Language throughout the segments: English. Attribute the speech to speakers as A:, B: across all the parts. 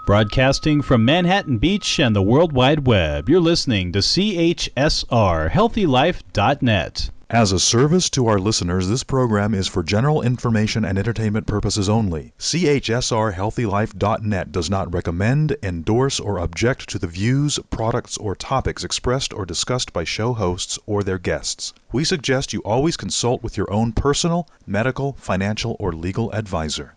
A: Broadcasting from Manhattan Beach and the World Wide Web, you're listening to CHSR, HealthyLife.net.
B: As a service to our listeners, this program is for general information and entertainment purposes only. CHSR HealthyLife.net does not recommend, endorse, or object to the views, products, or topics expressed or discussed by show hosts or their guests. We suggest you always consult with your own personal, medical, financial, or legal advisor.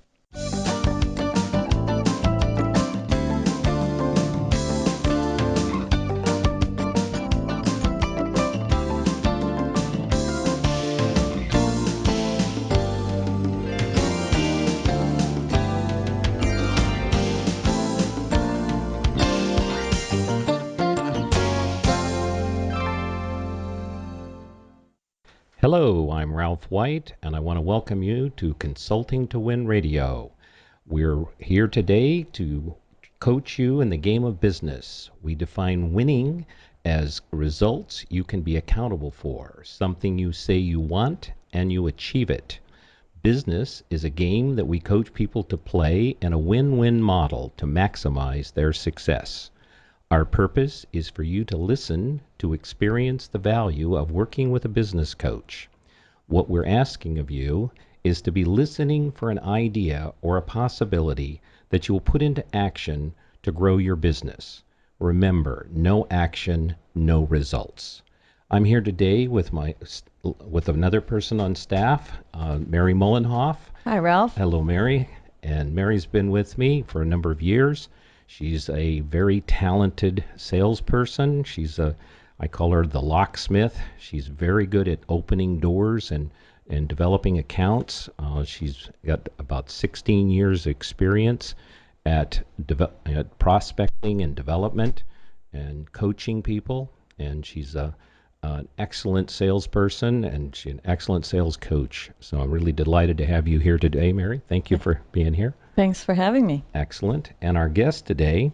C: Hello, I'm Ralph White, and I want to welcome you to Consulting to Win Radio. We're here today to coach you in the game of business. We define winning as results you can be accountable for, something you say you want and you achieve it. Business is a game that we coach people to play in a win-win model to maximize their success. Our purpose is for you to listen to experience the value of working with a business coach. What we're asking of you is to be listening for an idea or a possibility that you will put into action to grow your business. Remember, no action, no results. I'm here today with another person on staff, Mary Mullenhoff.
D: Hi, Ralph.
C: Hello, Mary. And Mary's been with me for a number of years. She's a very talented salesperson. I call her the locksmith. She's very good at opening doors and developing accounts. She's got about 16 years experience at prospecting and development and coaching people. And she's an excellent salesperson, and she's an excellent sales coach. So I'm really delighted to have you here today, Mary. Thank you for being here.
D: Thanks for having me.
C: Excellent. And our guest today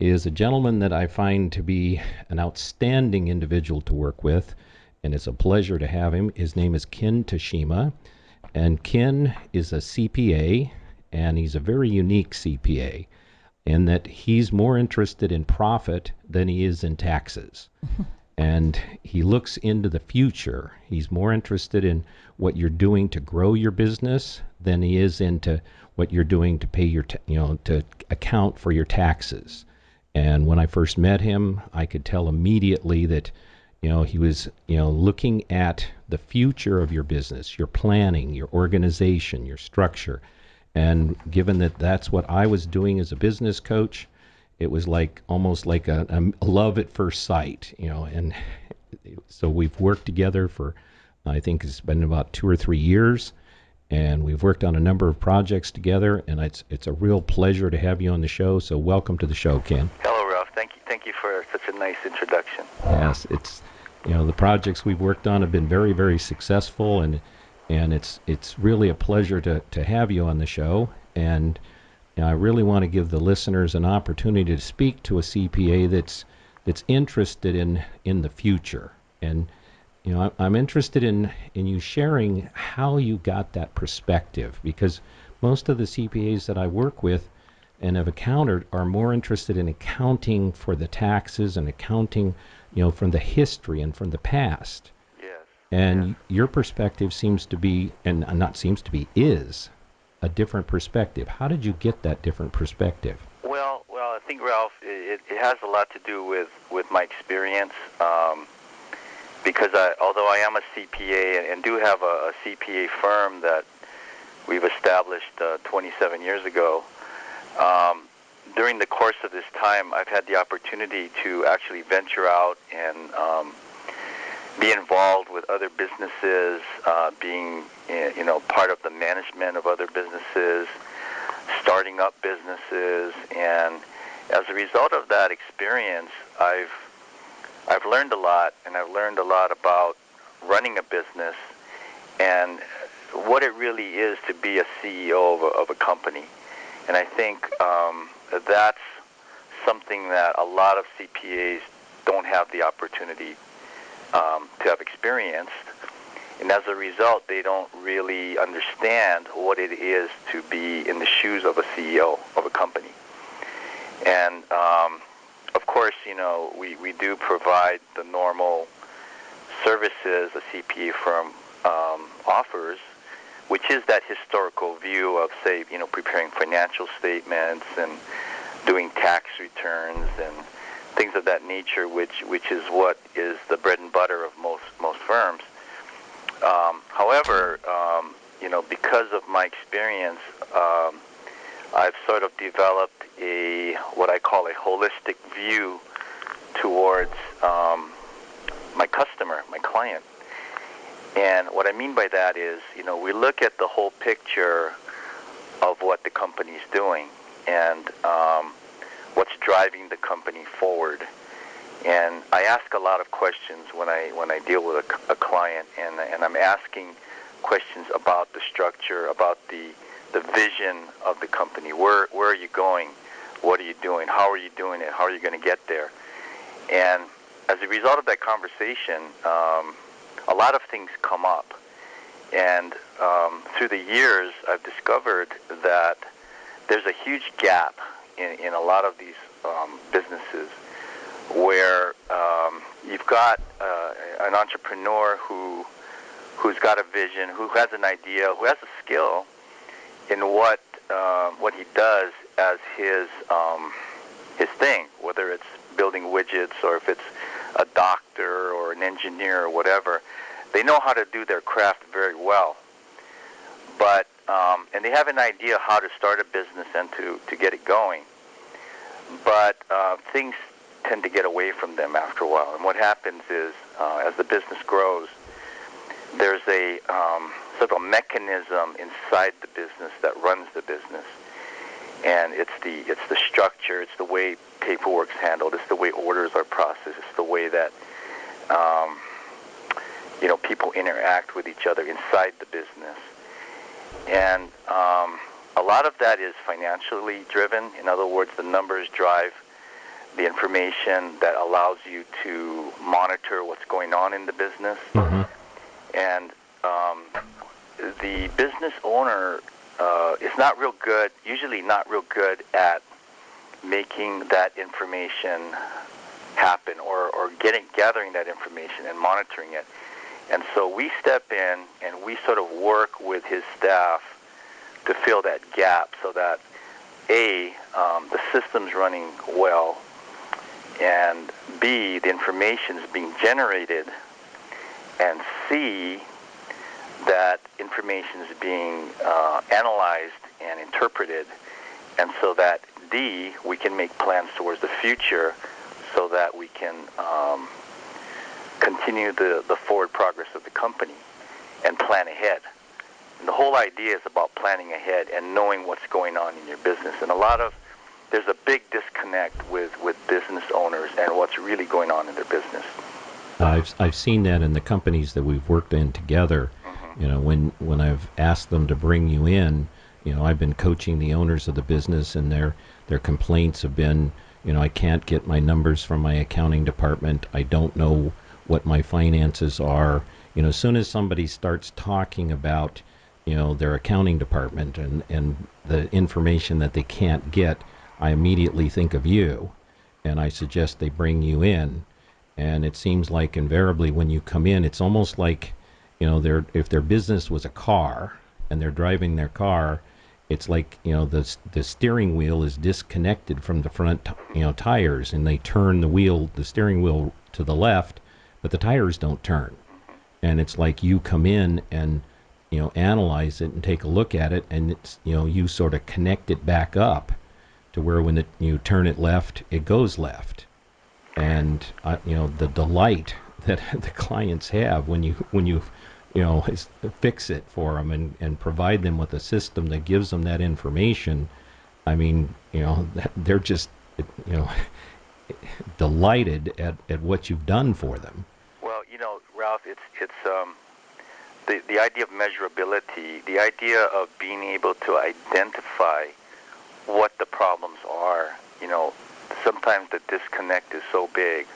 C: is a gentleman that I find to be an outstanding individual to work with, and it's a pleasure to have him. His name is Ken Tashima, and Ken is a CPA, and he's a very unique CPA in that he's more interested in profit than he is in taxes. And he looks into the future. He's more interested in what you're doing to grow your business than he is into what you're doing to pay your, to account for your taxes. And when I first met him, I could tell immediately that, he was, looking at the future of your business, your planning, your organization, your structure. And given that that's what I was doing as a business coach, it was almost like a love at first sight, and so we've worked together for, I think it's been about 2 or 3 years, and we've worked on a number of projects together, and it's a real pleasure to have you on the show. So welcome to the show, Ken.
E: Hello, Ralph. Thank you for such a nice introduction.
C: Yes, it's the projects we've worked on have been very, very successful, and it's really a pleasure to have you on the show. And I really want to give the listeners an opportunity to speak to a CPA that's interested in the future. And I'm interested in you sharing how you got that perspective, because most of the CPAs that I work with and have encountered are more interested in accounting for the taxes and accounting, from the history and from the past.
E: Yes.
C: And
E: yes.
C: Your perspective seems to be, and not seems to be, is a different perspective. How did you get that different perspective?
E: Well, I think, Ralph, it has a lot to do with my experience, because although I am a CPA and do have a CPA firm that we've established 27 years ago, during the course of this time, I've had the opportunity to actually venture out and be involved with other businesses, being part of the management of other businesses, starting up businesses, and as a result of that experience, I've learned a lot, and I've learned a lot about running a business and what it really is to be a CEO of a company. And I think that's something that a lot of CPAs don't have the opportunity to have experienced. And as a result, they don't really understand what it is to be in the shoes of a CEO of a company. And of course, we do provide the normal services a CPA firm offers, which is that historical view of, say, preparing financial statements and doing tax returns and things of that nature, which is what is the bread and butter of most firms. However, because of my experience, I've sort of developed what I call a holistic view towards my customer, my client. And what I mean by that is, we look at the whole picture of what the company's doing and what's driving the company forward. And I ask a lot of questions when I deal with a client, and I'm asking questions about the structure, about the vision of the company. Where are you going? What are you doing? How are you doing it? How are you going to get there? And as a result of that conversation, a lot of things come up. And through the years, I've discovered that there's a huge gap in a lot of these businesses where you've got an entrepreneur who's got a vision, who has an idea, who has a skill in what he does as his thing, whether it's building widgets or if it's a doctor or an engineer or whatever. They know how to do their craft very well, but and they have an idea how to start a business and to get it going. But things tend to get away from them after a while. And what happens is, as the business grows, there's a sort of a mechanism inside the business that runs the business, and it's the structure, it's the way paperwork's handled, it's the way orders are processed, it's the way that people interact with each other inside the business. And a lot of that is financially driven. In other words, the numbers drive the information that allows you to monitor what's going on in the business.
C: Mm-hmm.
E: And the business owner is not real good, usually not real good at making that information happen or gathering that information and monitoring it. And so we step in and we sort of work with his staff to fill that gap so that A, the system's running well, and B, the information is being generated, and C, that information is being analyzed and interpreted, and so that D, we can make plans towards the future so that we can continue the forward progress of the company and plan ahead. And the whole idea is about planning ahead and knowing what's going on in your business. And there's a big disconnect with business owners and what's really going on in their business.
C: I've seen that in the companies that we've worked in together.
E: Mm-hmm.
C: When I've asked them to bring you in, I've been coaching the owners of the business, and their complaints have been, I can't get my numbers from my accounting department. I don't know what my finances are. As soon as somebody starts talking about, their accounting department and the information that they can't get, I immediately think of you, and I suggest they bring you in. And it seems like invariably when you come in, it's almost like, if their business was a car and they're driving their car, it's like, the steering wheel is disconnected from the front, tires, and they turn the steering wheel to the left, but the tires don't turn. And it's like you come in and, analyze it and take a look at it, and it's, you sort of connect it back up to where when you turn it left, it goes left. And the delight that the clients have when you fix it for them and provide them with a system that gives them that information. I mean, they're just delighted at what you've done for them.
E: Well, Ralph, it's the idea of measurability, the idea of being able to identify what the problems are. Sometimes the disconnect is so big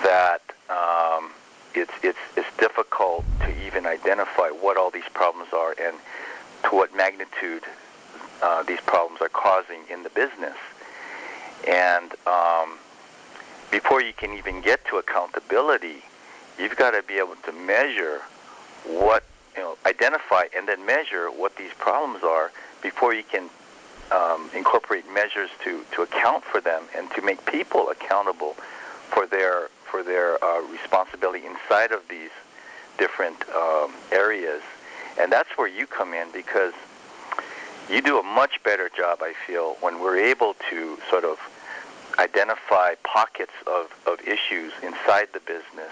E: that it's difficult to even identify what all these problems are and to what magnitude these problems are causing in the business. And before you can even get to accountability, you've got to be able to measure what, identify and then measure what these problems are before you can incorporate measures to account for them and to make people accountable for their responsibility inside of these different areas. And that's where you come in, because you do a much better job, I feel, when we're able to sort of identify pockets of issues inside the business,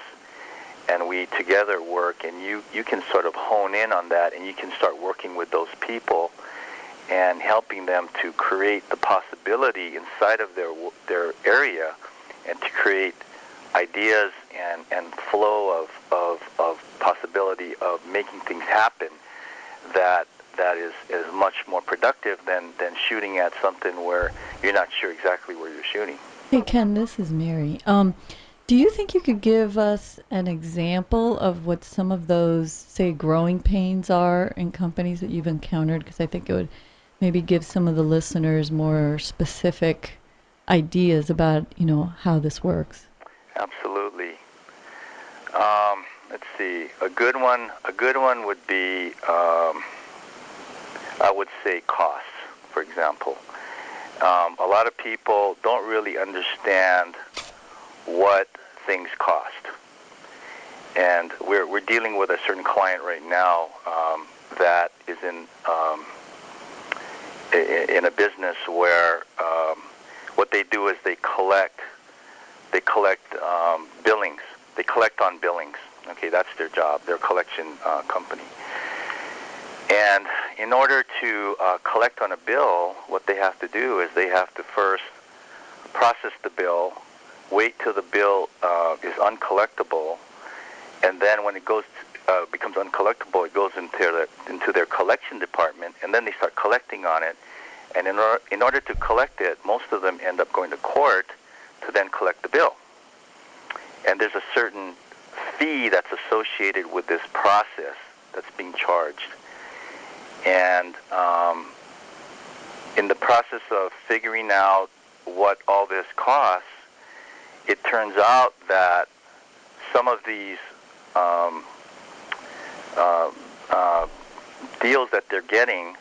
E: and we together work, and you can sort of hone in on that, and you can start working with those people and helping them to create the possibility inside of their area, and to create ideas and flow of possibility of making things happen that is much more productive than shooting at something where you're not sure exactly where you're shooting.
D: Hey, Ken, this is Mary. Do you think you could give us an example of what some of those, say, growing pains are in companies that you've encountered? Because I think it would maybe give some of the listeners more specific ideas about, how this works.
E: Absolutely. Let's see. A good one would be, I would say, costs, for example. A lot of people don't really understand what things cost. And we're dealing with a certain client right now that is in a business where what they do is they collect billings. They collect on billings. Okay, that's their job. They're a collection company. And in order to collect on a bill, what they have to do is they have to first process the bill, wait till the bill is uncollectible, and then when it becomes uncollectible, it goes into their collection department, and then they start collecting on it. And in order to collect it, most of them end up going to court to then collect the bill. And there's a certain fee that's associated with this process that's being charged. And in the process of figuring out what all this costs, it turns out that some of these deals that they're getting,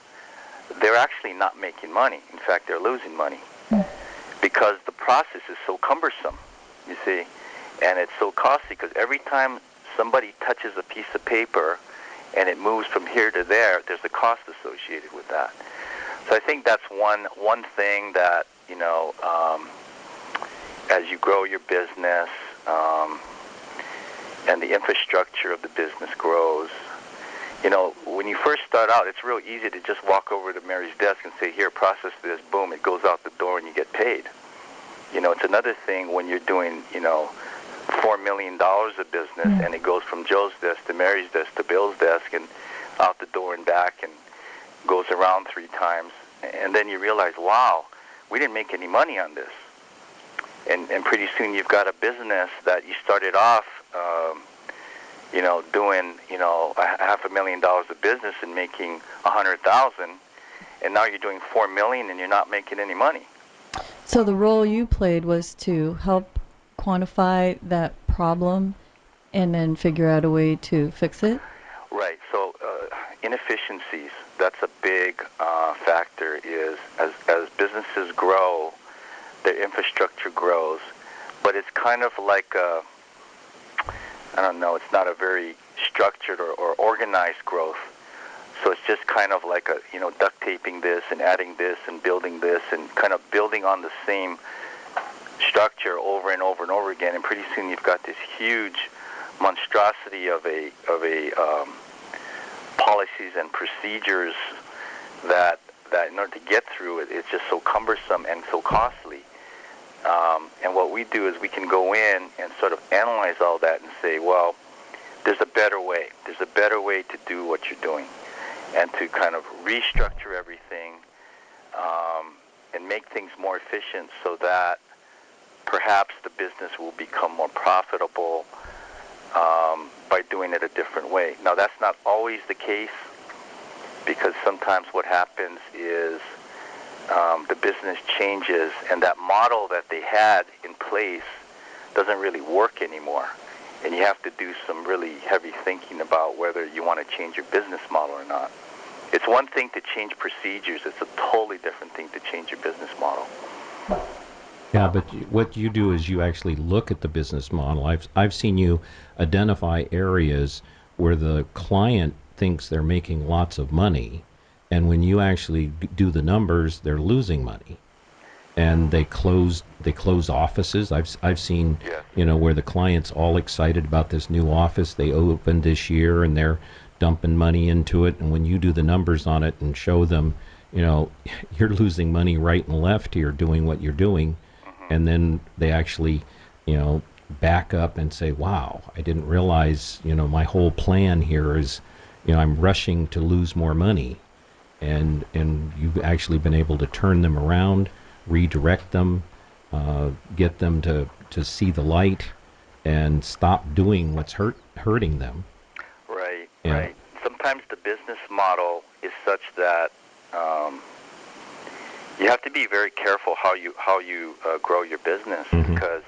E: they're actually not making money. In fact, they're losing money because the process is so cumbersome, you see, and it's so costly because every time somebody touches a piece of paper and it moves from here to there, there's a cost associated with that. So I think that's one thing that, as you grow your business and the infrastructure of the business grows, when you first start out, it's real easy to just walk over to Mary's desk and say, here, process this, boom, it goes out the door and you get paid. It's another thing when you're doing, $4 million of business and it goes from Joe's desk to Mary's desk to Bill's desk and out the door and back and goes around 3 times. And then you realize, wow, we didn't make any money on this. And pretty soon you've got a business that you started off, doing, $500,000 of business and making $100,000, and now you're doing $4 million and you're not making any money.
D: So the role you played was to help quantify that problem and then figure out a way to fix it?
E: Right. So inefficiencies, that's a big factor, is as businesses grow, their infrastructure grows, but it's kind of like it's not a very structured or organized growth. So it's just kind of like duct taping this and adding this and building this and kind of building on the same structure over and over and over again. And pretty soon you've got this huge monstrosity of a policies and procedures that in order to get through it, it's just so cumbersome and so costly. And what we do is we can go in and sort of analyze all that and say, well, there's a better way. There's a better way to do what you're doing, and to kind of restructure everything and make things more efficient so that perhaps the business will become more profitable by doing it a different way. Now, that's not always the case, because sometimes what happens is the business changes, and that model that they had in place doesn't really work anymore. And you have to do some really heavy thinking about whether you want to change your business model or not. It's one thing to change procedures. It's a totally different thing to change your business model.
C: Yeah, but what you do is you actually look at the business model. I've seen you identify areas where the client thinks they're making lots of money, and when you actually do the numbers, they're losing money. And they close offices. I've seen,
E: Yes.
C: where the client's all excited about this new office they opened this year, and they're dumping money into it. And when you do the numbers on it and show them, you're losing money right and left here doing what you're doing, and then they actually, back up and say, wow, I didn't realize, my whole plan here is, I'm rushing to lose more money. And you've actually been able to turn them around, redirect them, get them to see the light and stop doing what's hurting them.
E: Right,
C: Yeah.
E: right. Sometimes the business model is such that you have to be very careful how you grow your business, because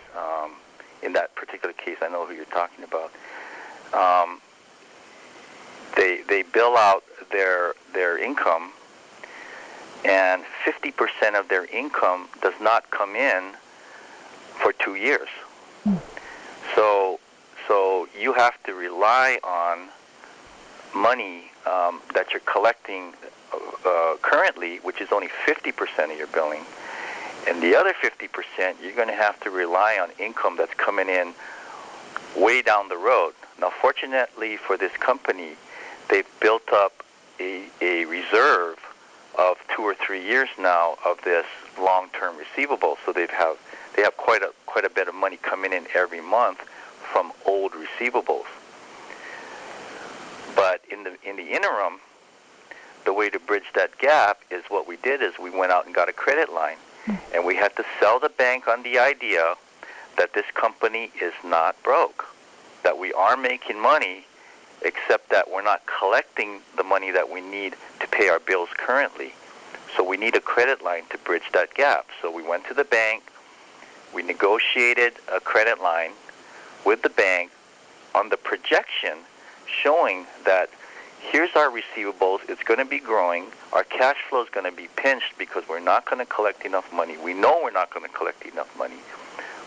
E: in that particular case, I know who you're talking about. They bill out their income, and 50% of their income does not come in for 2 years. So you have to rely on money that you're collecting currently, which is only 50% of your billing, and the other 50% you're going to have to rely on income that's coming in way down the road. Now, fortunately for this company, they've built up a reserve of 2 or 3 years now of this long-term receivable. So they have quite a bit of money coming in every month from old receivables. But in the interim, the way to bridge that gap is what we did is we went out and got a credit line, and we had to sell the bank on the idea that this company is not broke, that we are making money, except that we're not collecting the money that we need to pay our bills currently. So we need a credit line to bridge that gap. So we went to the bank, we negotiated a credit line with the bank on the projection showing that here's our receivables, it's going to be growing, our cash flow is going to be pinched because we're not going to collect enough money. We know we're not going to collect enough money,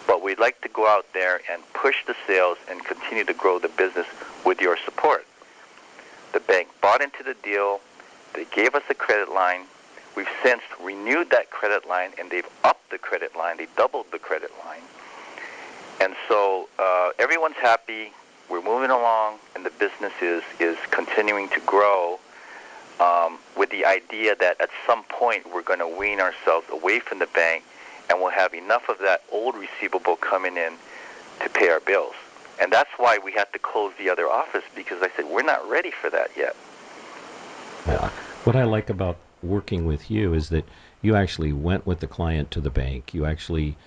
E: but we'd like to go out there and push the sales and continue to grow the business with your support. The bank bought into the deal. They gave us a credit line. We've since renewed that credit line, and they've upped the credit line. They doubled the credit line. And so everyone's happy. We're moving along, and the business is continuing to grow with the idea that at some point we're going to wean ourselves away from the bank, and we'll have enough of that old receivable coming in to pay our bills. And that's why we had to close the other office, because I said, we're not ready for that yet.
C: Yeah. What I like about working with you is that you actually went with the client to the bank. You actually,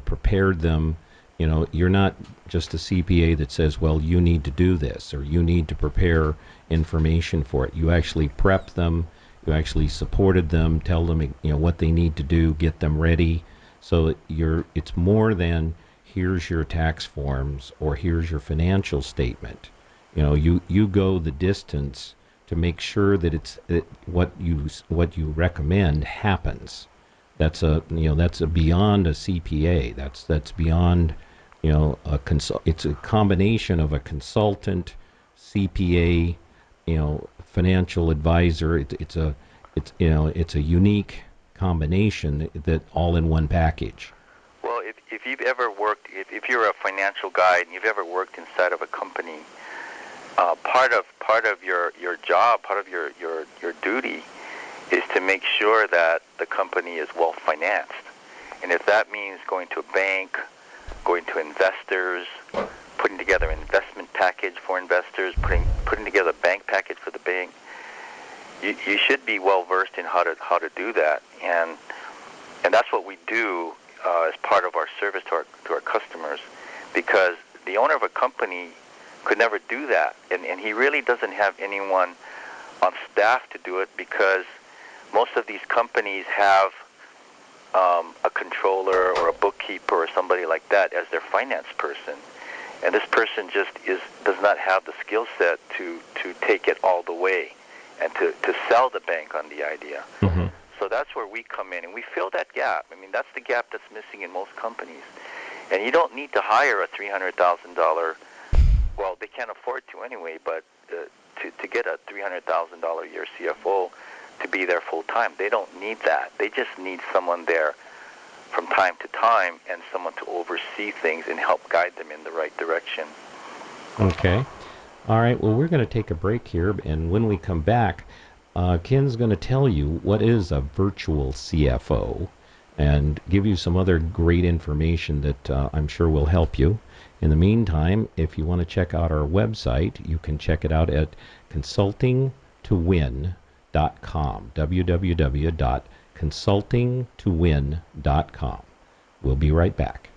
C: prepared them. You're not just a CPA that says, well, you need to do this, or you need to prepare information for it. You actually prep them. You actually supported them, tell them, what they need to do, get them ready. So it's more than here's your tax forms or here's your financial statement. You go the distance to make sure that what you recommend happens. That's that's beyond a CPA. That's beyond it's a combination of a consultant, CPA, financial advisor. It's a unique combination that all in one package.
E: Well, if you've ever worked, if you're a financial guide and you've ever worked inside of a company, part of your job, part of your duty is to make sure that the company is well financed. And if that means going to a bank, going to investors, putting together an investment package for investors, putting together a bank package for the bank, you should be well versed in how to do that. And that's what we do as part of our service to our customers, because the owner of a company could never do that, and he really doesn't have anyone on staff to do it, because most of these companies have a controller or a bookkeeper or somebody like that as their finance person. And this person just does not have the skill set to take it all the way and to sell the bank on the idea.
C: Mm-hmm.
E: So that's where we come in, and we fill that gap. I mean, that's the gap that's missing in most companies. And you don't need to hire a $300,000, well, they can't afford to anyway, but to get a $300,000 a year CFO to be there full time, they don't need that. They just need someone there from time to time and someone to oversee things and help guide them in the right direction.
C: Okay. All right. Well, we're going to take a break here, and when we come back, Ken's going to tell you what is a virtual CFO and give you some other great information that I'm sure will help you. In the meantime, if you want to check out our website, you can check it out at consultingtowin.com, www.consultingtowin.com. We'll be right back.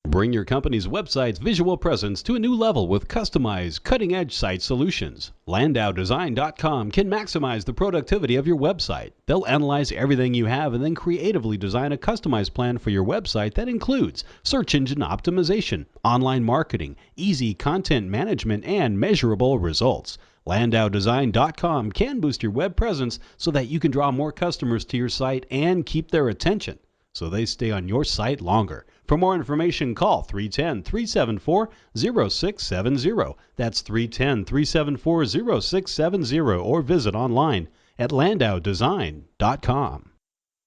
A: Bring your company's website's visual presence to a new level with customized, cutting-edge site solutions. LandauDesign.com can maximize the productivity of your website. They'll analyze everything you have and then creatively design a customized plan for your website that includes search engine optimization, online marketing, easy content management, and measurable results. LandauDesign.com can boost your web presence so that you can draw more customers to your site and keep their attention, so they stay on your site longer. For more information, call 310-374-0670. That's 310-374-0670, or visit online at LandauDesign.com.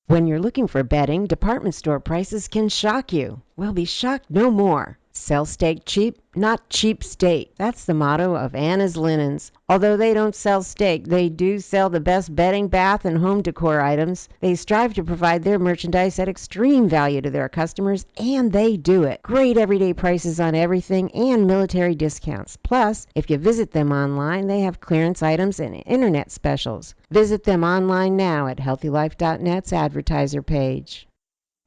F: When you're looking for bedding, department store prices can shock you. Well, be shocked no more. Sell steak cheap, not cheap steak. That's the motto of Anna's Linens. Although they don't sell steak, they do sell the best bedding, bath, and home decor items. They strive to provide their merchandise at extreme value to their customers, and they do it. Great everyday prices on everything and military discounts. Plus, if you visit them online, they have clearance items and internet specials. Visit them online now at HealthyLife.net's advertiser page.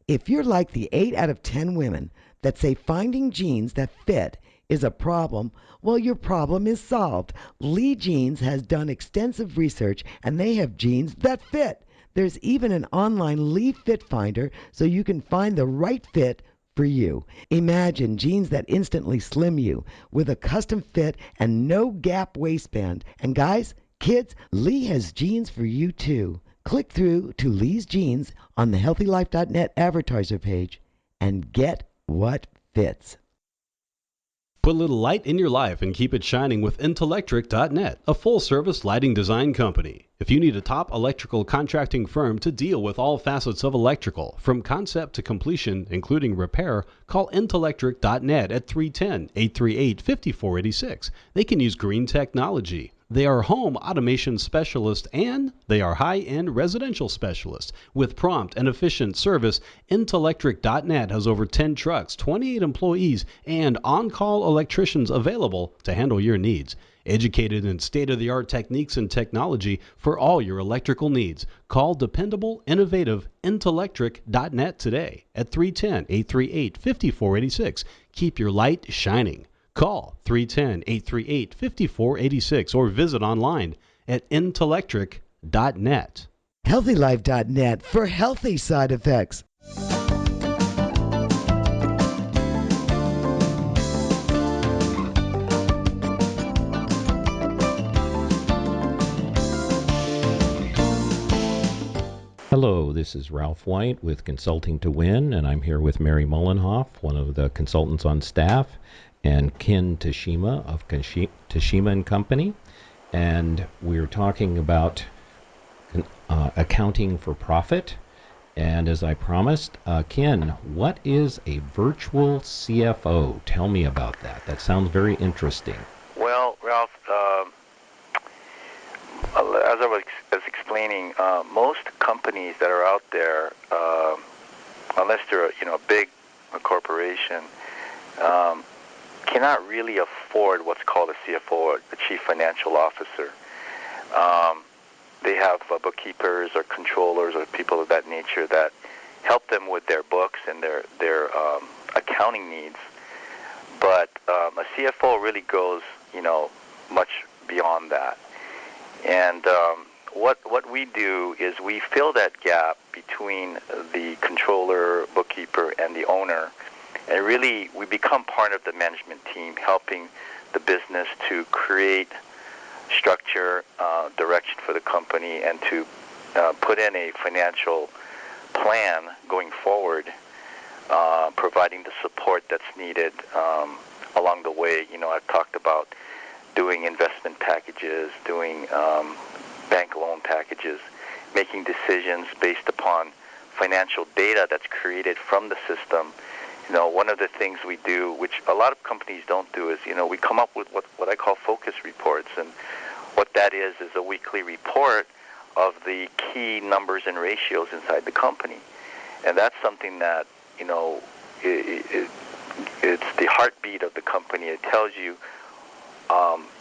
G: If you're like the 8 out of 10 women that say finding jeans that fit is a problem, well, your problem is solved. Lee Jeans has done extensive research, and they have jeans that fit. There's even an online Lee Fit Finder so you can find the right fit for you. Imagine jeans that instantly slim you with a custom fit and no gap waistband. And guys, kids, Lee has jeans for you too. Click through to Lee's Jeans on the HealthyLife.net advertiser page and get what fits.
A: Put a little light in your life and keep it shining with Intellectric.net, a full-service lighting design company. If you need a top electrical contracting firm to deal with all facets of electrical, from concept to completion, including repair, call Intellectric.net at 310-838-5486. They can use green technology. They are home automation specialists, and they are high-end residential specialists. With prompt and efficient service, Intellectric.net has over 10 trucks, 28 employees, and on-call electricians available to handle your needs. Educated in state-of-the-art techniques and technology for all your electrical needs. Call dependable, innovative Intellectric.net today at 310-838-5486. Keep your light shining. Call 310-838-5486 or visit online at Intellectric.net.
G: HealthyLife.net for healthy side effects.
C: Hello, this is Ralph White with Consulting to Win, and I'm here with Mary Mullenhoff, one of the consultants on staff, and Ken Tashima of Tashima & Company. And we're talking about accounting for profit. And as I promised, Ken, what is a virtual CFO? Tell me about that. That sounds very interesting.
E: Well, Ralph, as I was explaining, most companies that are out there, unless they're a big corporation, cannot really afford what's called a CFO, a Chief Financial Officer. They have bookkeepers or controllers or people of that nature that help them with their books and their what we do is we fill that gap between the controller, bookkeeper, and the owner, and really we become part of the management team, helping the business to create structure, direction for the company, and to put in a financial plan going forward, providing the support that's needed along the way. I've talked about doing investment packages, doing bank loan packages, making decisions based upon financial data that's created from the system. One of the things we do, which a lot of companies don't do, is, we come up with what I call focus reports. And what that is a weekly report of the key numbers and ratios inside the company. And that's something that, it's the heartbeat of the company. It tells you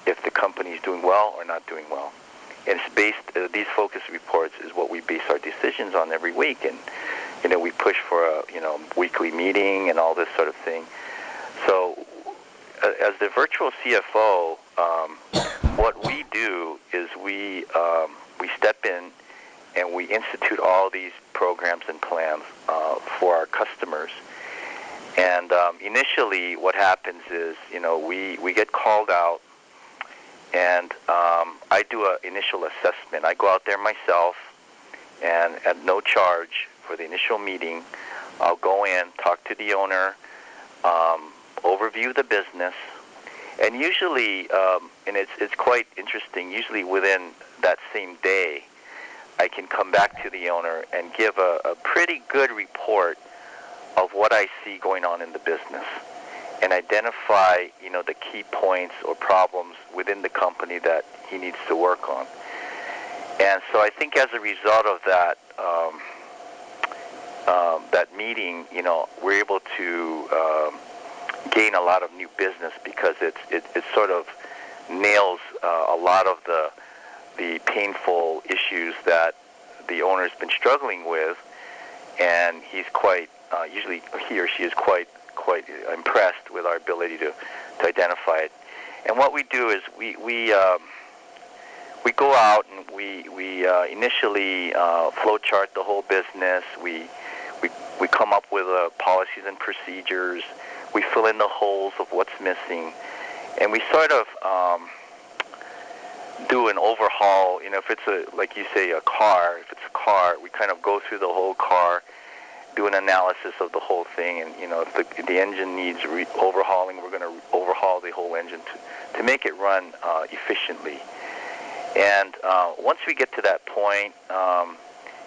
E: if the company is doing well or not doing well. And it's based, these focus reports is what we base our decisions on every week. And, we push for a, weekly meeting and all this sort of thing. So as the virtual CFO, what we do is we step in and we institute all these programs and plans for our customers. And initially what happens is, we get called out, and I do an initial assessment. I go out there myself, and at no charge for the initial meeting, I'll go in, talk to the owner, overview the business, and usually, and it's quite interesting, usually within that same day, I can come back to the owner and give a pretty good report of what I see going on in the business and identify, the key points or problems within the company that he needs to work on. And so I think as a result of that, that meeting, we're able to gain a lot of new business because it sort of nails a lot of the painful issues that the owner's been struggling with, and he's quite usually he or she is quite impressed with our ability to identify it. And what we do is we go out and we initially flowchart the whole business. We come up with policies and procedures. We fill in the holes of what's missing, and we sort of do an overhaul. If it's like you say, a car. If it's a car, we kind of go through the whole car, do an analysis of the whole thing, and if the engine needs overhauling, we're going to overhaul the whole engine to make it run efficiently. And once we get to that point,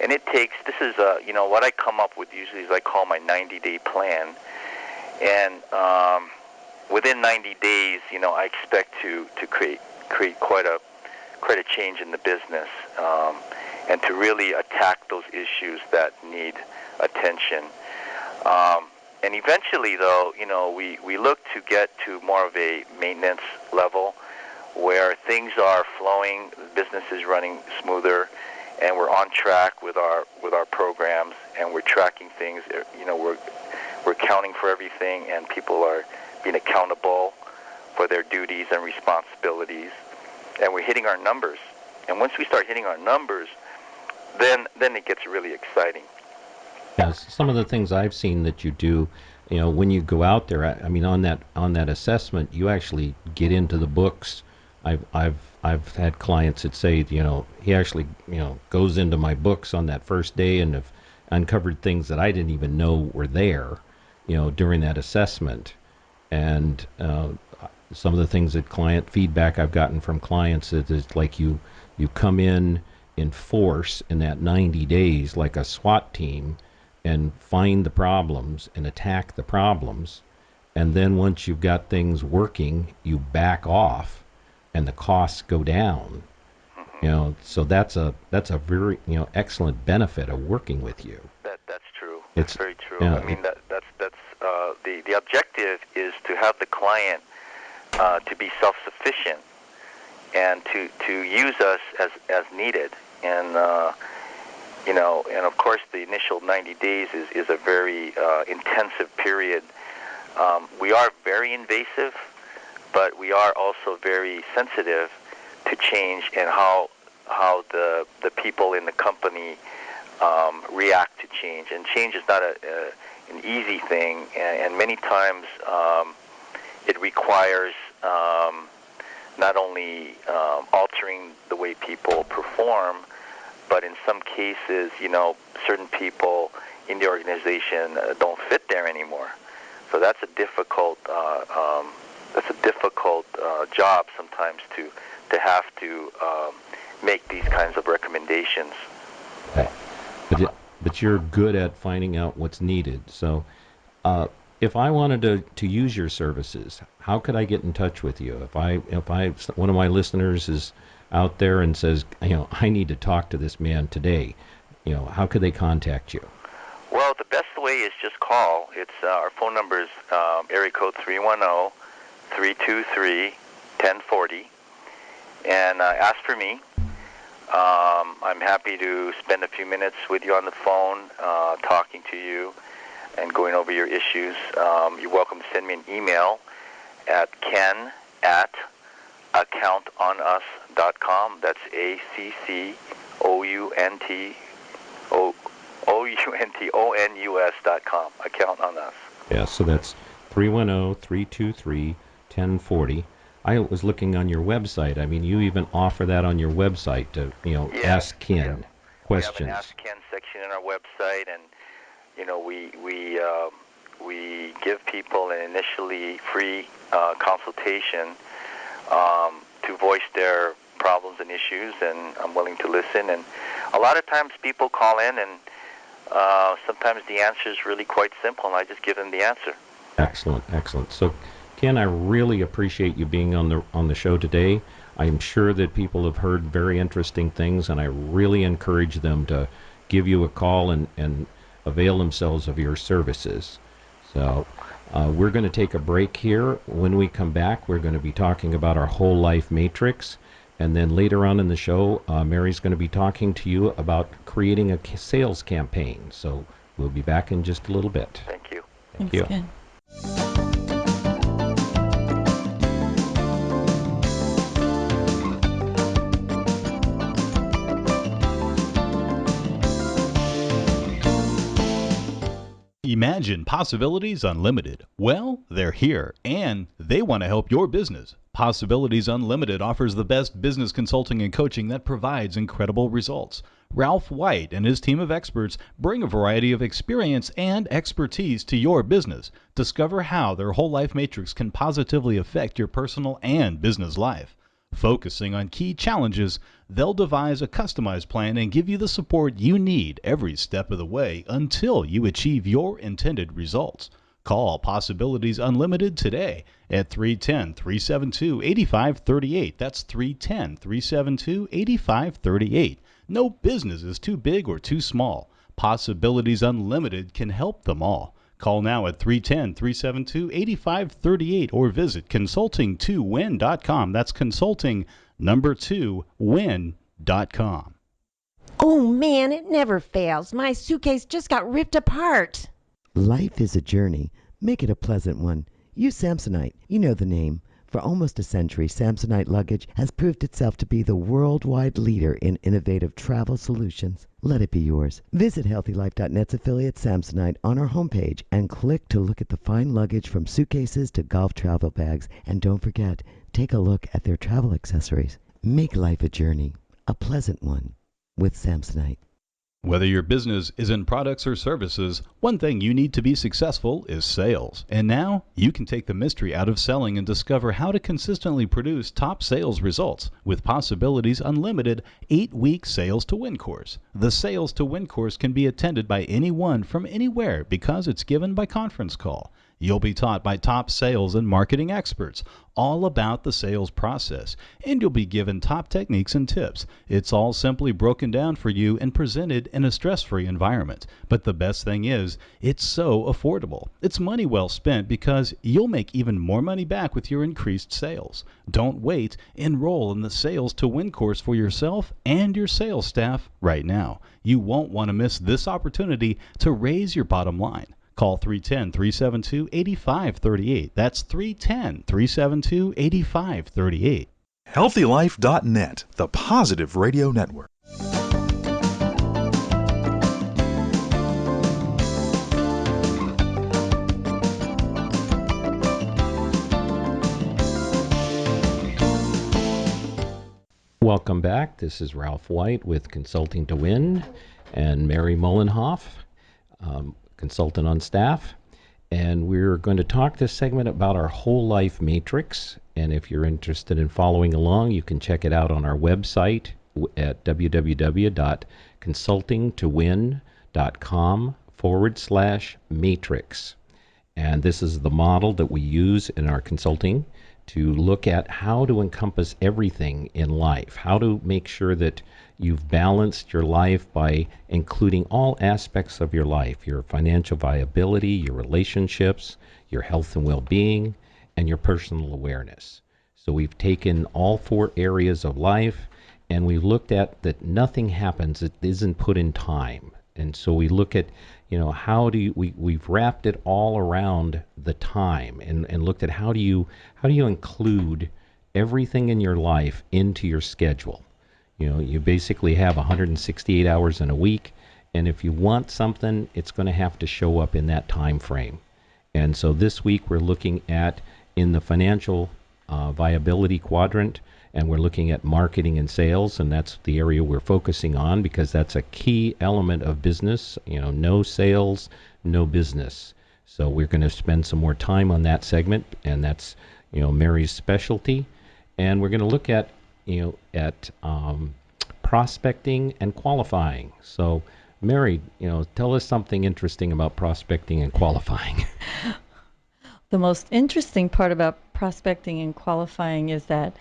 E: and it takes, this is what I come up with usually is I call my 90-day plan. And within 90 days, I expect to create quite a change in the business, and to really attack those issues that need attention. And eventually, though, we look to get to more of a maintenance level where things are flowing, business is running smoother, and we're on track with our programs, and we're tracking things. We're accounting for everything, and people are being accountable for their duties and responsibilities, and we're hitting our numbers. And once we start hitting our numbers, then it gets really exciting.
C: Yeah, some of the things I've seen that you do, when you go out there, I mean, on that assessment, you actually get into the books. I've had clients that say, he actually, goes into my books on that first day and have uncovered things that I didn't even know were there, during that assessment. And some of the things that client feedback I've gotten from clients is like you come in force in that 90 days like a SWAT team and find the problems and attack the problems. And then once you've got things working, you back off and the costs go down. So that's a very excellent benefit of working with you.
E: That's true.
C: It's
E: very true.
C: Yeah.
E: I mean, that's the objective is to have the client to be self-sufficient and to use us as needed. And and of course the initial 90 days is a very intensive period. We are very invasive, but we are also very sensitive to change and how the people in the company react to change. And change is not an easy thing, and many times it requires not only altering the way people perform, but in some cases, certain people in the organization don't fit there anymore. So that's a difficult job sometimes to have to make these kinds of recommendations.
C: Okay. But you're good at finding out what's needed. So if I wanted to use your services, how could I get in touch with you? If one of my listeners is out there and says, I need to talk to this man today, how could they contact you?
E: Well, the best way is just call. It's our phone number is area code 310-323-1040, and ask for me. I'm happy to spend a few minutes with you on the phone, talking to you and going over your issues. You're welcome to send me an email at ken@accountonus.com. That's ACCOUNTOUNTONUS.com. Account on us.
C: Yeah, so that's 310-323-1040. I was looking on your website. I mean, you even offer that on your website to, ask Ken questions.
E: We have an Ask Ken section in our website, and we give people an initially free consultation to voice their problems and issues, and I'm willing to listen. And a lot of times people call in, and sometimes the answer is really quite simple, and I just give them the answer.
C: Excellent. So, Ken, I really appreciate you being on the show today. I'm sure that people have heard very interesting things, and I really encourage them to give you a call and avail themselves of your services. So we're going to take a break here. When we come back, we're going to be talking about our whole life matrix. And then later on in the show, Mary's going to be talking to you about creating a sales campaign. So we'll be back in just a little bit.
E: Thank you.
C: Thank you.
D: Ken.
A: Imagine Possibilities Unlimited. Well, they're here, and they want to help your business. Possibilities Unlimited offers the best business consulting and coaching that provides incredible results. Ralph White and his team of experts bring a variety of experience and expertise to your business. Discover how their whole life matrix can positively affect your personal and business life. Focusing on key challenges, they'll devise a customized plan and give you the support you need every step of the way until you achieve your intended results. Call Possibilities Unlimited today at 310-372-8538. That's 310-372-8538. No business is too big or too small. Possibilities Unlimited can help them all. Call now at 310-372-8538 or visit consulting2win.com. That's consulting2win.com.
F: Oh man, it never fails. My suitcase just got ripped apart.
G: Life is a journey. Make it a pleasant one. Use Samsonite. You know the name. For almost a century, Samsonite luggage has proved itself to be the worldwide leader in innovative travel solutions. Let it be yours. Visit HealthyLife.net's affiliate Samsonite on our homepage and click to look at the fine luggage from suitcases to golf travel bags. And don't forget, take a look at their travel accessories. Make life a journey, a pleasant one, with Samsonite.
A: Whether your business is in products or services, one thing you need to be successful is sales. And now you can take the mystery out of selling and discover how to consistently produce top sales results with Possibilities Unlimited 8-week Sales to Win course. The Sales to Win course can be attended by anyone from anywhere because it's given by conference call. You'll be taught by top sales and marketing experts all about the sales process, and you'll be given top techniques and tips. It's all simply broken down for you and presented in a stress-free environment. But the best thing is, it's so affordable. It's money well spent because you'll make even more money back with your increased sales. Don't wait. Enroll in the Sales to Win course for yourself and your sales staff right now. You won't want to miss this opportunity to raise your bottom line. Call 310-372-8538. That's 310-372-8538.
B: HealthyLife.net, the positive radio network.
C: Welcome back. This is Ralph White with Consulting to Win and Mary Mullenhoff, consultant on staff. And we're going to talk this segment about our whole life matrix. And if you're interested in following along, you can check it out on our website at www.consultingtowin.com/matrix. And this is the model that we use in our consulting to look at how to encompass everything in life, how to make sure that you've balanced your life by including all aspects of your life, your financial viability, your relationships, your health and well-being, and your personal awareness. So we've taken all 4 areas of life and we looked at that nothing happens that isn't put in time. And so we look at, how do you, we've wrapped it all around the time and looked at how do you include everything in your life into your schedule. You basically have 168 hours in a week, and if you want something, it's going to have to show up in that time frame. And so this week we're looking at in the financial viability quadrant, and we're looking at marketing and sales, and that's the area we're focusing on because that's a key element of business. No sales, no business. So we're going to spend some more time on that segment, and that's Mary's specialty. And we're going to look at prospecting and qualifying. So Mary, tell us something interesting about prospecting and qualifying.
D: The most interesting part about prospecting and qualifying is that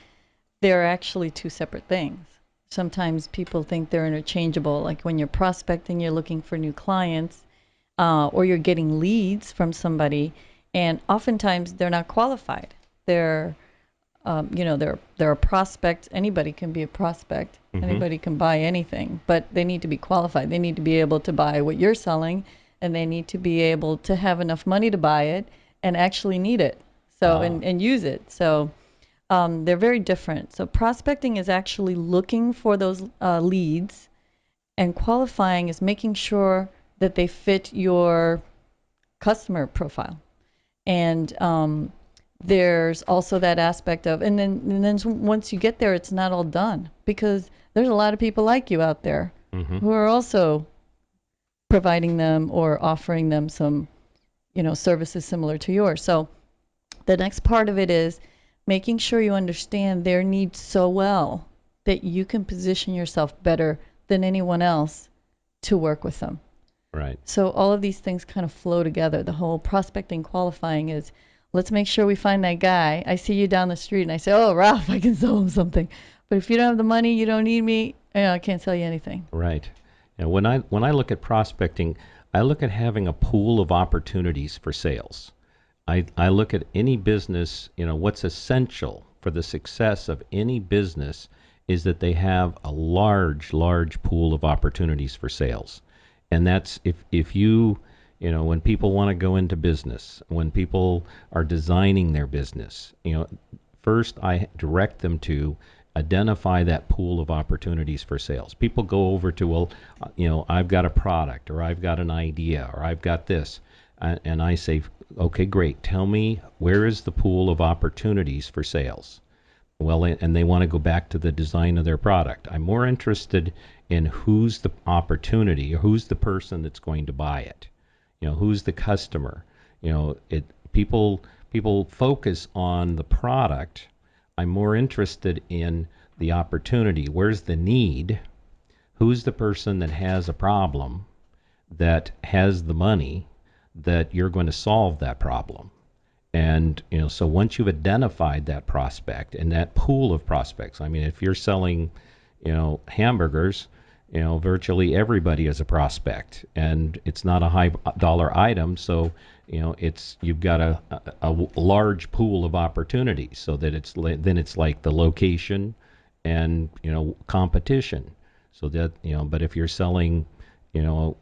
D: they're actually 2 separate things. Sometimes people think they're interchangeable. Like when you're prospecting, you're looking for new clients, or you're getting leads from somebody, and oftentimes they're not qualified. They're a prospect. Anybody can be a prospect. Mm-hmm. Anybody can buy anything, but they need to be qualified. They need to be able to buy what you're selling, and they need to be able to have enough money to buy it and actually need it. So and use it. So they're very different. So prospecting is actually looking for those leads, and qualifying is making sure that they fit your customer profile. And there's also that aspect of, and then once you get there, it's not all done because there's a lot of people like you out there who are also providing them or offering them some, services similar to yours. So the next part of it is making sure you understand their needs so well that you can position yourself better than anyone else to work with them.
C: Right.
D: So all of these things kind of flow together. The whole prospecting qualifying is, let's make sure we find that guy. I see you down the street and I say, oh, Ralph, I can sell him something. But if you don't have the money, you don't need me, I can't sell you anything.
C: Right. And when I look at prospecting, I look at having a pool of opportunities for sales. I look at any business, what's essential for the success of any business is that they have a large pool of opportunities for sales. And that's if you, when people want to go into business, when people are designing their business, first I direct them to identify that pool of opportunities for sales. People go over to, well, I've got a product, or I've got an idea, or I've got this. And I say, okay, great. Tell me, where is the pool of opportunities for sales? Well, and they want to go back to the design of their product. I'm more interested in who's the opportunity, or who's the person that's going to buy it. Who's the customer. People focus on the product. I'm more interested in the opportunity. Where's the need? Who's the person that has a problem, that has the money, that you're going to solve that problem? And so once you've identified that prospect and that pool of prospects, I mean, if you're selling hamburgers, virtually everybody is a prospect, and it's not a high dollar item, so you've got a large pool of opportunities, so that then it's like the location and competition, so that but if you're selling a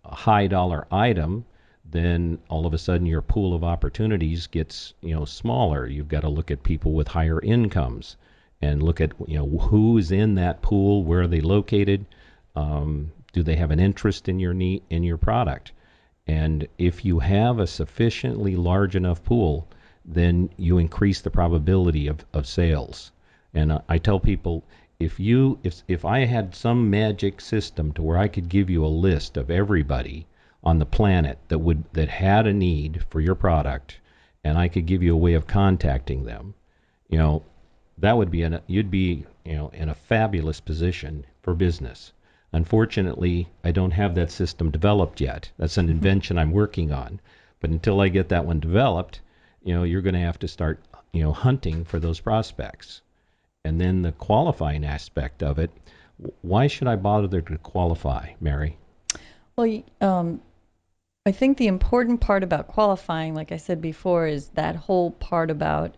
C: high dollar item, then all of a sudden your pool of opportunities gets smaller. You've got to look at people with higher incomes, and look at who's in that pool, where are they located, do they have an interest in your product, and if you have a sufficiently large enough pool, then you increase the probability of sales. And I tell people, if I had some magic system to where I could give you a list of everybody on the planet that had a need for your product, and I could give you a way of contacting them, that would be you'd be in a fabulous position for business. Unfortunately, I don't have that system developed yet. That's an invention I'm working on. But until I get that one developed, you're going to have to start hunting for those prospects. And then the qualifying aspect of it, why should I bother to qualify, Mary?
D: Well, I think the important part about qualifying, like I said before, is that whole part about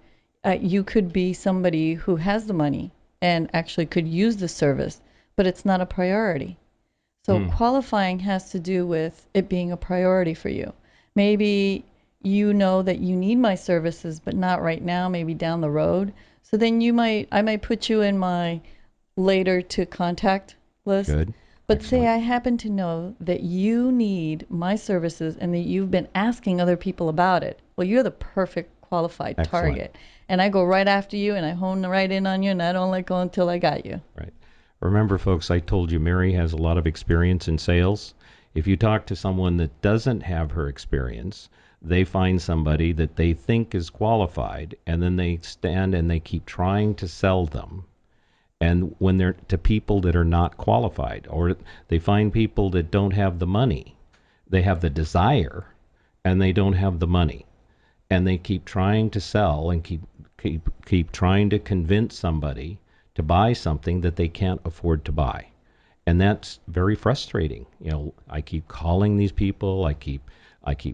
D: you could be somebody who has the money and actually could use the service, but it's not a priority. So qualifying has to do with it being a priority for you. Maybe you know that you need my services, but not right now, maybe down the road. So then I might put you in my later to contact list.
C: Good.
D: But
C: Excellent.
D: say I happen to know that you need my services and that you've been asking other people about it. Well, you're the perfect qualified
C: Excellent.
D: target. And I go right after you and I hone right in on you and I don't let go until I got you.
C: Right. Remember, folks, I told you Mary has a lot of experience in sales. If you talk to someone that doesn't have her experience, they find somebody that they think is qualified, and then they stand and they keep trying to sell them. And when they're to people that are not qualified, or they find people that don't have the money, they have the desire and they don't have the money, and they keep trying to sell and keep trying to convince somebody to buy something that they can't afford to buy. And that's very frustrating. I keep calling these people, I keep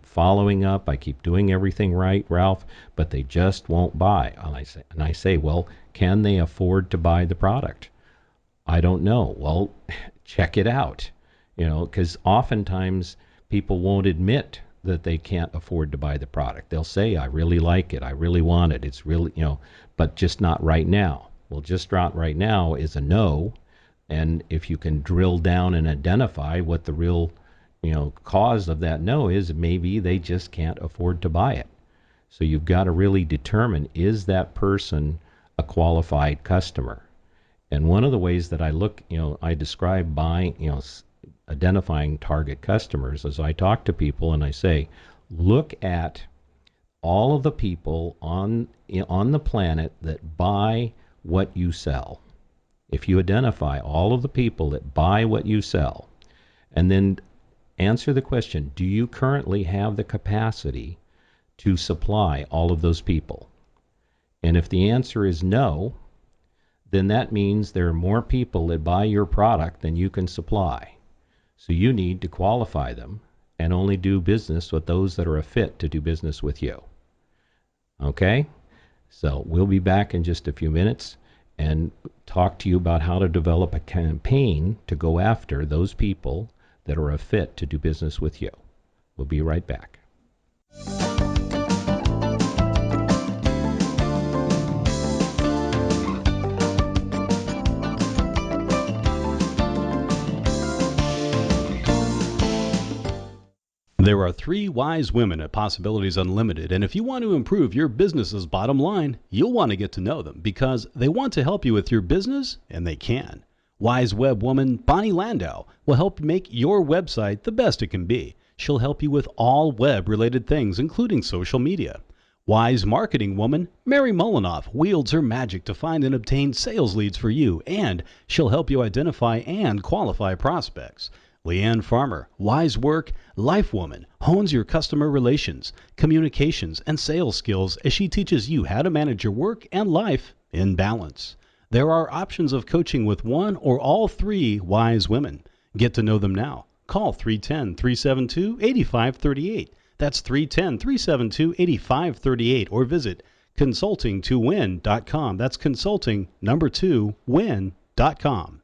C: following up, I keep doing everything right, Ralph, but they just won't buy. And I say, well, can they afford to buy the product? I don't know. Well, check it out. Because oftentimes people won't admit that they can't afford to buy the product. They'll say, I really like it, I really want it, it's really, but just not right now. Well, just not right now is a no. And if you can drill down and identify what the real cause of that no is, maybe they just can't afford to buy it. So you've got to really determine, is that person a qualified customer? And one of the ways that I describe buying, identifying target customers is I talk to people and I say, look at all of the people on the planet that buy what you sell. If you identify all of the people that buy what you sell, and then answer the question, do you currently have the capacity to supply all of those people? And if the answer is no, then that means there are more people that buy your product than you can supply. So you need to qualify them and only do business with those that are a fit to do business with you. Okay? So we'll be back in just a few minutes and talk to you about how to develop a campaign to go after those people that are a fit to do business with you. We'll be right back.
A: There are 3 wise women at Possibilities Unlimited, and if you want to improve your business's bottom line, you'll want to get to know them because they want to help you with your business, and they can. Wise web woman Bonnie Landau will help make your website the best it can be. She'll help you with all web-related things, including social media. Wise marketing woman Mary Mullinoff wields her magic to find and obtain sales leads for you, and she'll help you identify and qualify prospects. Leanne Farmer, wise work life woman, hones your customer relations, communications, and sales skills as she teaches you how to manage your work and life in balance. There are options of coaching with one or all 3 wise women. Get to know them now. Call 310-372-8538. That's 310-372-8538, or visit consulting2win.com. That's consulting2win.com.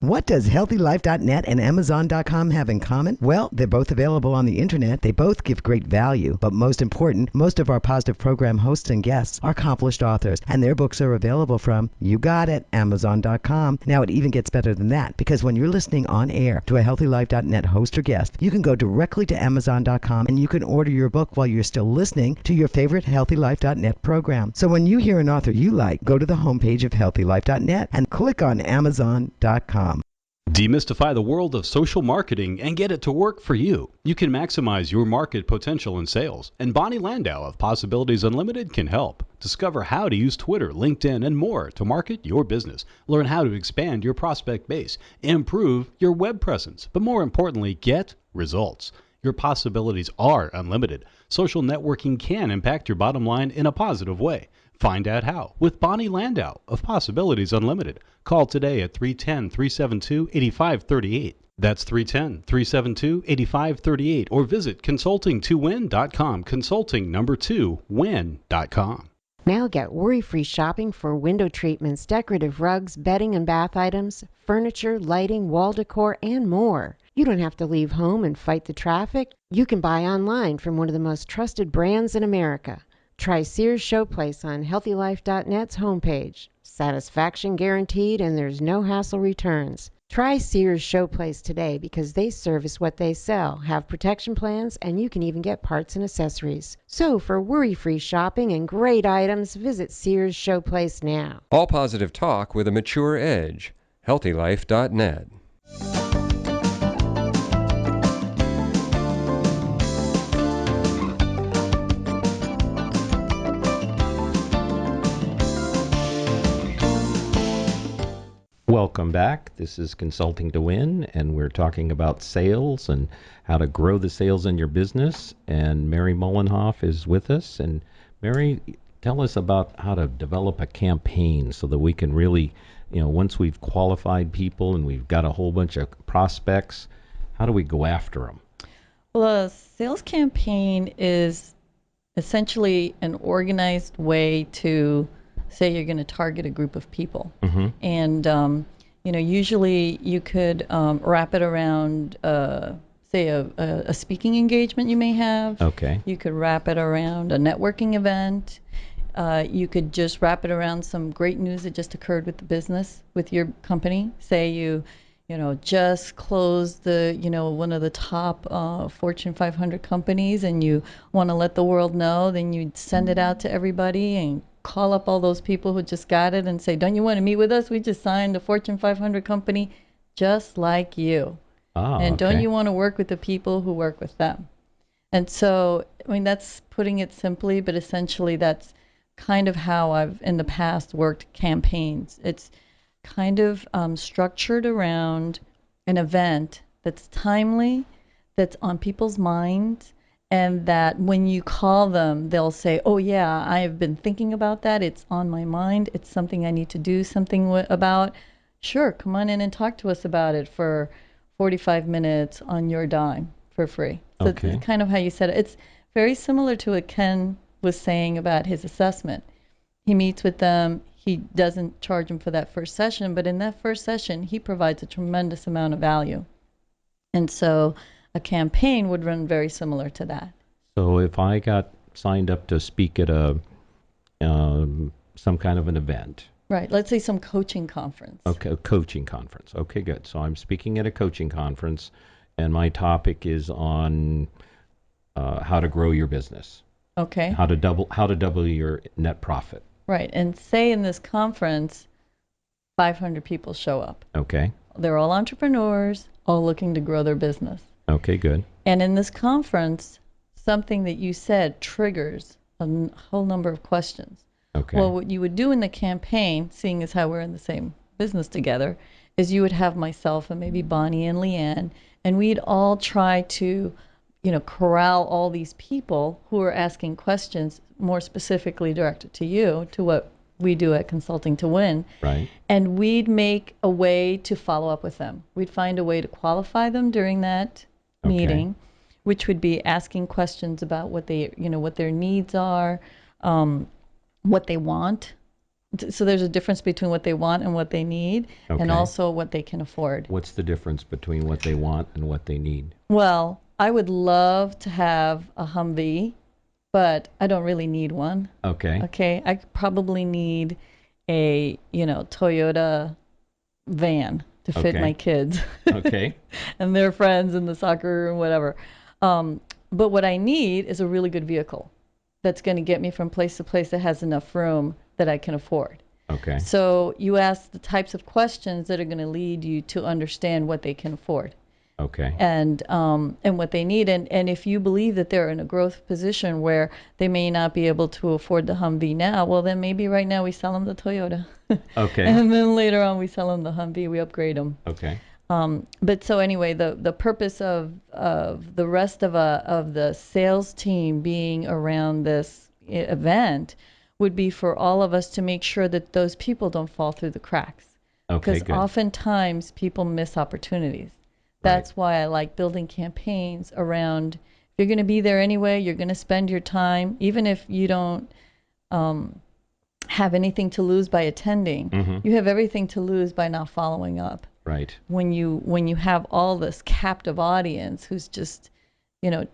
G: What does HealthyLife.net and Amazon.com have in common? Well, they're both available on the internet. They both give great value. But most important, most of our positive program hosts and guests are accomplished authors, and their books are available from, you got it, Amazon.com. Now, it even gets better than that, because when you're listening on air to a HealthyLife.net host or guest, you can go directly to Amazon.com and you can order your book while you're still listening to your favorite HealthyLife.net program. So when you hear an author you like, go to the homepage of HealthyLife.net and click on Amazon.com.
A: Demystify the world of social marketing and get it to work for you. You can maximize your market potential in sales, and Bonnie Landau of Possibilities Unlimited can help. Discover how to use Twitter, LinkedIn, and more to market your business. Learn how to expand your prospect base, improve your web presence, but more importantly, get results. Your possibilities are unlimited. Social networking can impact your bottom line in a positive way. Find out how with Bonnie Landau of Possibilities Unlimited. Call today at 310-372-8538. That's 310-372-8538, or visit consulting2win.com, consulting2win.com.
F: Now get worry-free shopping for window treatments, decorative rugs, bedding and bath items, furniture, lighting, wall decor, and more. You don't have to leave home and fight the traffic. You can buy online from one of the most trusted brands in America. Try Sears Showplace on HealthyLife.net's homepage. Satisfaction guaranteed, and there's no hassle returns. Try Sears Showplace today because they service what they sell, have protection plans, and you can even get parts and accessories. So for worry-free shopping and great items, visit Sears Showplace now.
H: All positive talk with a mature edge. HealthyLife.net.
C: Welcome back. This is Consulting to Win, and we're talking about sales and how to grow the sales in your business. And Mary Mullenhoff is with us. And Mary, tell us about how to develop a campaign so that we can really, once we've qualified people and we've got a whole bunch of prospects, how do we go after them?
D: Well, a sales campaign is essentially an organized way to say you're going to target a group of people.
C: Mm-hmm.
D: And, usually you could wrap it around, say, a speaking engagement you may have.
C: Okay.
D: You could wrap it around a networking event. You could just wrap it around some great news that just occurred with the business, with your company. Say you just closed one of the top Fortune 500 companies, and you want to let the world know. Then you'd send it out to everybody and call up all those people who just got it and say, don't you want to meet with us? We just signed a Fortune 500 company just like you. And don't you want to work with the people who work with them? And so, that's putting it simply, but essentially that's kind of how I've in the past worked campaigns. It's kind of structured around an event that's timely, that's on people's minds, and that when you call them, they'll say, oh, yeah, I've been thinking about that. It's on my mind. It's something I need to do something about. Sure, come on in and talk to us about it for 45 minutes on your dime for free. So
C: Okay.
D: It's kind of how you said it. It's very similar to what Ken was saying about his assessment. He meets with them. He doesn't charge them for that first session, but in that first session, he provides a tremendous amount of value. And so a campaign would run very similar to that.
C: So if I got signed up to speak at some kind of an event.
D: Right. Let's say some coaching conference.
C: Okay, a coaching conference. Okay, good. So I'm speaking at a coaching conference, and my topic is on how to grow your business.
D: Okay.
C: How to double your net profit.
D: Right. And say in this conference, 500 people show up.
C: Okay.
D: They're all entrepreneurs, all looking to grow their business.
C: Okay, good.
D: And in this conference, something that you said triggers a whole number of questions.
C: Okay.
D: Well, what you would do in the campaign, seeing as how we're in the same business together, is you would have myself and maybe Bonnie and Leanne, and we'd all try to, corral all these people who are asking questions more specifically directed to you, to what we do at Consulting to Win.
C: Right.
D: And we'd make a way to follow up with them. We'd find a way to qualify them during that meeting, which would be asking questions about what they, what their needs are, what they want, So there's a difference between what they want and what they need, and
C: Okay.
D: also what they can afford.
C: What's the difference between what they want and what they need?
D: Well, I would love to have a Humvee, but I don't really need one.
C: Okay.
D: Okay, I probably need a, Toyota van to fit
C: Okay.
D: my kids
C: Okay.
D: and their friends in the soccer and whatever. But what I need is a really good vehicle that's going to get me from place to place that has enough room that I can afford.
C: Okay.
D: So you ask the types of questions that are going to lead you to understand what they can afford
C: Okay.
D: and what they need. And if you believe that they're in a growth position where they may not be able to afford the Humvee now, well, then maybe right now we sell them the Toyota.
C: Okay.
D: And then later on we sell them the Humvee, we upgrade them.
C: Okay.
D: But so anyway, the purpose of the rest of the sales team being around this event would be for all of us to make sure that those people don't fall through the cracks.
C: Okay,
D: Because
C: good.
D: oftentimes people miss opportunities.
C: Right.
D: That's why I like building campaigns around, if you're going to be there anyway, you're going to spend your time, even if you don't have anything to lose by attending,
C: Mhm.
D: you have everything to lose by not following up.
C: Right.
D: When you have all this captive audience who's just, you know,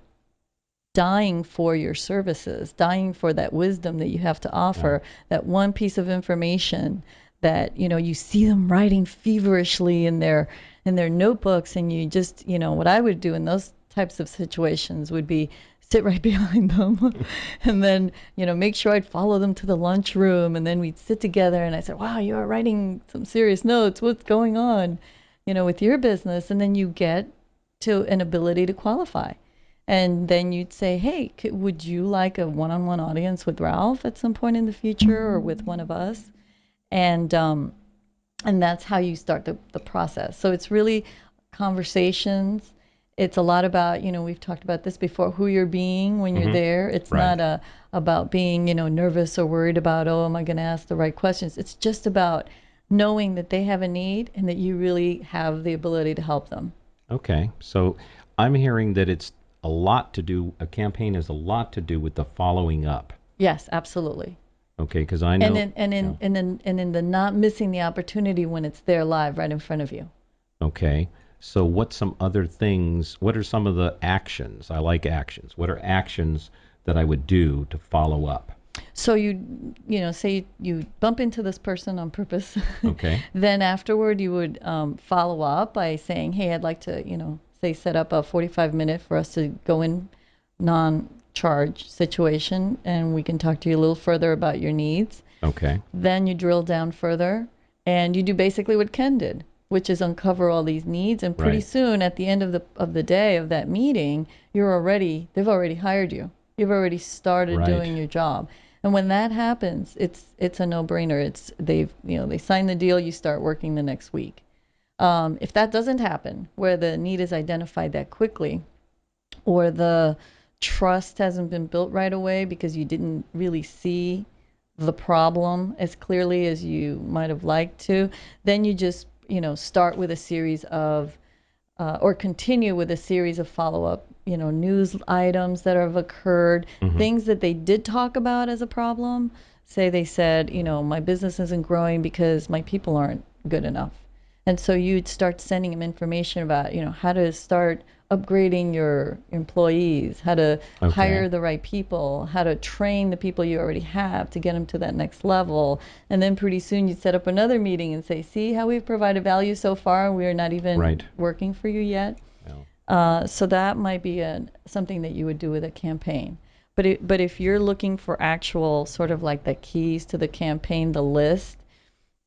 D: dying for your services, dying for that wisdom that you have to offer, that one piece of information that, you see them writing feverishly in their notebooks, and you just, what I would do in those types of situations would be sit right behind them and then, make sure I'd follow them to the lunchroom, and then we'd sit together and I said, wow, you are writing some serious notes. What's going on, with your business? And then you get to an ability to qualify. And then you'd say, hey, would you like a one-on-one audience with Ralph at some point in the future, or with one of us? And that's how you start the process. So it's really conversations. It's a lot about, we've talked about this before, who you're being when you're there. It's
C: Right.
D: not about being, nervous or worried about, oh, am I going to ask the right questions? It's just about knowing that they have a need and that you really have the ability to help them.
C: Okay. So I'm hearing that a campaign has a lot to do with the following up.
D: Yes, absolutely.
C: Okay, because I know.
D: And in the not missing the opportunity when it's there live right in front of you.
C: Okay. So what are some of the actions? I like actions. What are actions that I would do to follow up?
D: So say you bump into this person on purpose.
C: Okay.
D: Then afterward you would follow up by saying, hey, I'd like to, say set up a 45-minute for us to go in non-charge situation, and we can talk to you a little further about your needs.
C: Okay.
D: Then you drill down further and you do basically what Ken did, which is uncover all these needs. And pretty
C: Right.
D: soon at the end of the day of that meeting, they've already hired you. You've already started
C: Right.
D: doing your job. And when that happens, it's a no-brainer. They sign the deal, you start working the next week. If that doesn't happen, where the need is identified that quickly, or the trust hasn't been built right away because you didn't really see the problem as clearly as you might have liked to, then you just, start with a series of, or continue with a series of follow-up, news items that have occurred, things that they did talk about as a problem. Say they said, my business isn't growing because my people aren't good enough. And so you'd start sending them information about, how to start upgrading your employees, how to
C: Okay.
D: hire the right people, how to train the people you already have to get them to that next level. And then pretty soon you'd set up another meeting and say, see how we've provided value so far, we are not even
C: Right.
D: working for you yet.
C: Well,
D: So that might be something that you would do with a campaign. But if you're looking for actual sort of like the keys to the campaign, the list,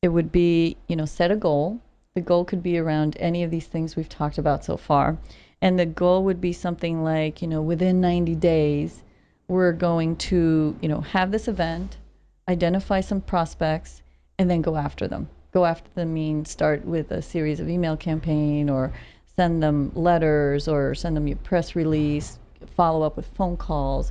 D: it would be, set a goal. The goal could be around any of these things we've talked about so far. And the goal would be something like, within 90 days, we're going to, have this event, identify some prospects, and then go after them. Go after them means start with a series of email campaign, or send them letters, or send them your press release, follow up with phone calls,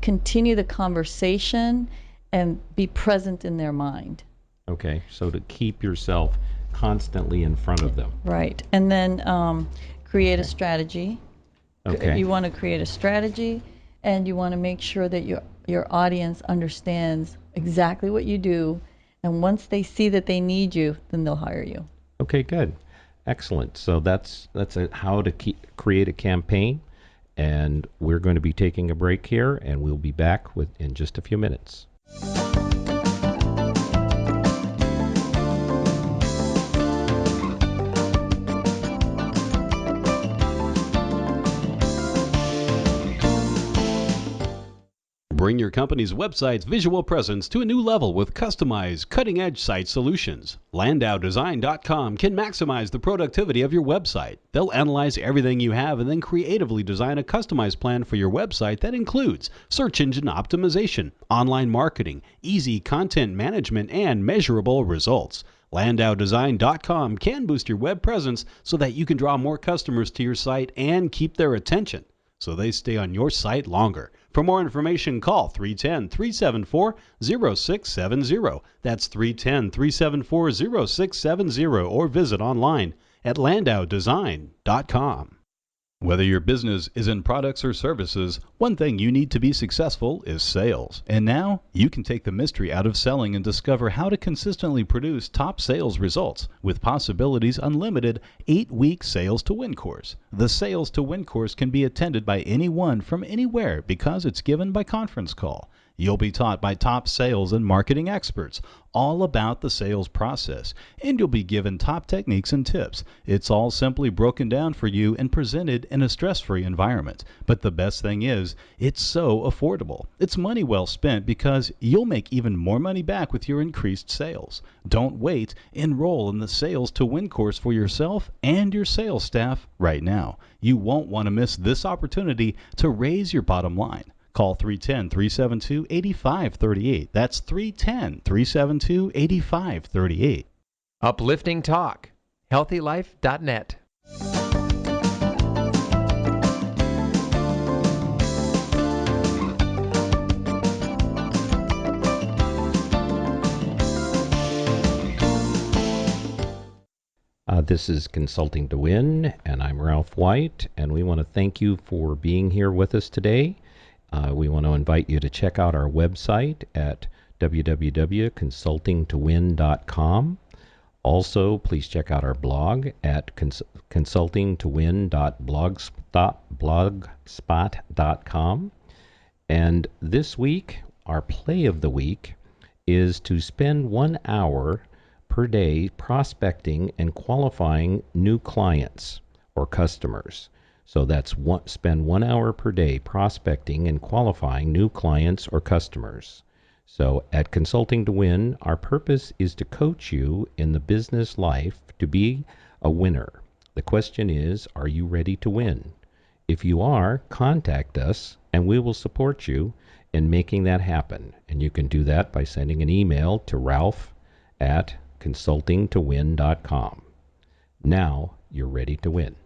D: continue the conversation, and be present in their mind.
C: okay. So to keep yourself constantly in front of them.
D: Right. And then create a strategy.
C: Okay.
D: You want to create a strategy, and you want to make sure that your audience understands exactly what you do And once they see that they need you, then they'll hire you.
C: Okay, good. Excellent. So that's how to create a campaign. And we're going to be taking a break here, and we'll be back in just a few minutes.
A: Bring your company's website's visual presence to a new level with customized, cutting-edge site solutions. LandauDesign.com can maximize the productivity of your website. They'll analyze everything you have and then creatively design a customized plan for your website that includes search engine optimization, online marketing, easy content management, and measurable results. LandauDesign.com can boost your web presence so that you can draw more customers to your site and keep their attention, so they stay on your site longer. For more information, call 310-374-0670. That's 310-374-0670, or visit online at LandauDesign.com. Whether your business is in products or services, one thing you need to be successful is sales. And now you can take the mystery out of selling and discover how to consistently produce top sales results with Possibilities Unlimited 8-week Sales to Win course. The Sales to Win course can be attended by anyone from anywhere because it's given by conference call. You'll be taught by top sales and marketing experts all about the sales process, and you'll be given top techniques and tips. It's all simply broken down for you and presented in a stress-free environment. But the best thing is, it's so affordable. It's money well spent because you'll make even more money back with your increased sales. Don't wait. Enroll in the Sales to Win course for yourself and your sales staff right now. You won't want to miss this opportunity to raise your bottom line. Call 310-372-8538. That's 310-372-8538.
I: Uplifting Talk. HealthyLife.net.
C: This is Consulting to Win, and I'm Ralph White, and we want to thank you for being here with us today. We want to invite you to check out our website at www.consultingtowin.com. Also, please check out our blog at consultingtowin.blogspot.com. And this week, our play of the week is to spend 1 hour per day prospecting and qualifying new clients or customers. So that's spend 1 hour per day prospecting and qualifying new clients or customers. So at Consulting to Win, our purpose is to coach you in the business life to be a winner. The question is, are you ready to win? If you are, contact us and we will support you in making that happen. And you can do that by sending an email to ralph@consultingtowin.com. Now you're ready to win.